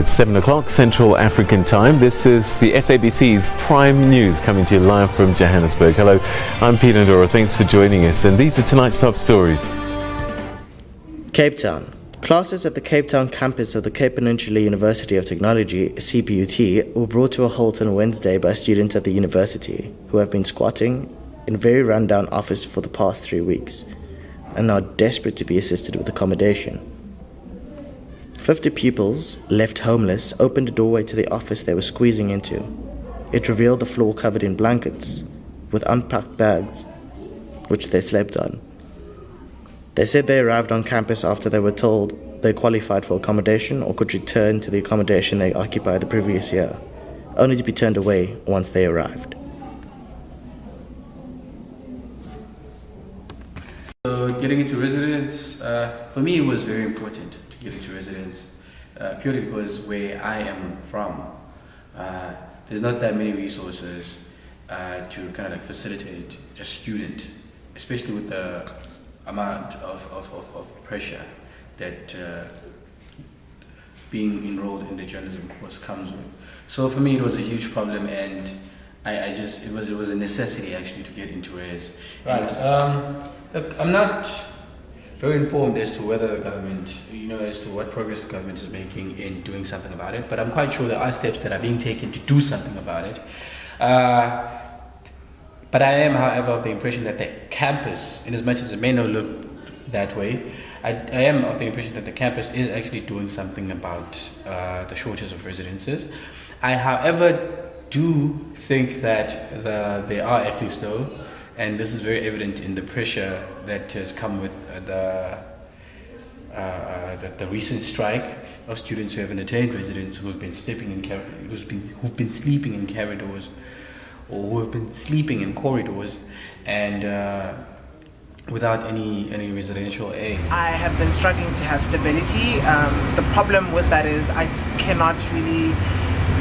It's 7 o'clock Central African time. This is the SABC's Prime News coming to you live from Johannesburg. Hello, I'm Peter Ndora. Thanks for joining us. And these are tonight's top stories. Cape Town. Classes at the Cape Town campus of the Cape Peninsula University of Technology, CPUT, were brought to a halt on Wednesday by students at the university who have been squatting in a very rundown office for the past 3 weeks and are desperate to be assisted with accommodation. 50 pupils, left homeless, opened a doorway to the office they were squeezing into. It revealed the floor covered in blankets with unpacked bags, which they slept on. They said they arrived on campus after they were told they qualified for accommodation or could return to the accommodation they occupied the previous year, only to be turned away once they arrived. So getting into residence, for me it was very important to get into residence, purely because where I am from, there's not that many resources to kind of like facilitate a student, especially with the amount of pressure that being enrolled in the journalism course comes with. So for me it was a huge problem, and it was a necessity actually to get into res. Right. Look, I'm not very informed as to whether the government, as to what progress the government is making in doing something about it, but I'm quite sure there are steps that are being taken to do something about it. But I am, however, of the impression that the campus, in as much as it may not look that way, I am of the impression that the campus is actually doing something about the shortage of residences. I, however, do think that they are acting slow. And this is very evident in the pressure that has come with the recent strike of students who haven't attained residence, who've been sleeping in corridors, or who have been sleeping in corridors, and without any residential aid. I have been struggling to have stability. The problem with that is I cannot really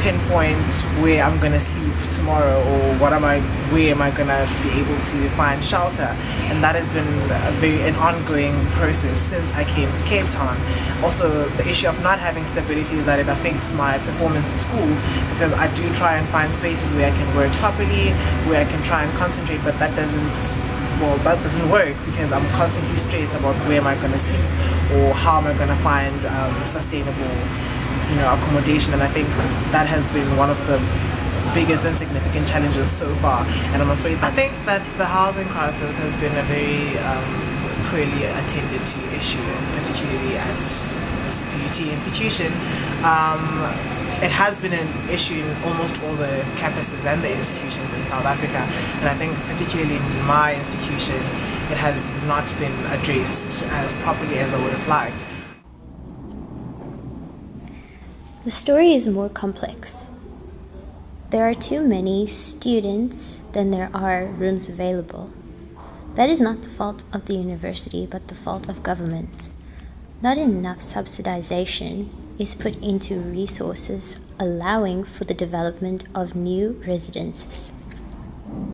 pinpoint where I'm going to sleep tomorrow, or where am I going to be able to find shelter, and that has been an ongoing process since I came to Cape Town. Also, the issue of not having stability is that it affects my performance at school, because I do try and find spaces where I can work properly, where I can try and concentrate, but that doesn't work, because I'm constantly stressed about where am I going to sleep, or how am I going to find sustainable accommodation. And I think that has been one of the biggest and significant challenges so far, and I'm afraid I think that the housing crisis has been a very poorly attended to issue, particularly at the CPUT institution. It has been an issue in almost all the campuses and the institutions in South Africa, and I think particularly in my institution it has not been addressed as properly as I would have liked. The story is more complex. There are too many students than there are rooms available. That is not the fault of the university, but the fault of government. Not enough subsidization is put into resources allowing for the development of new residences.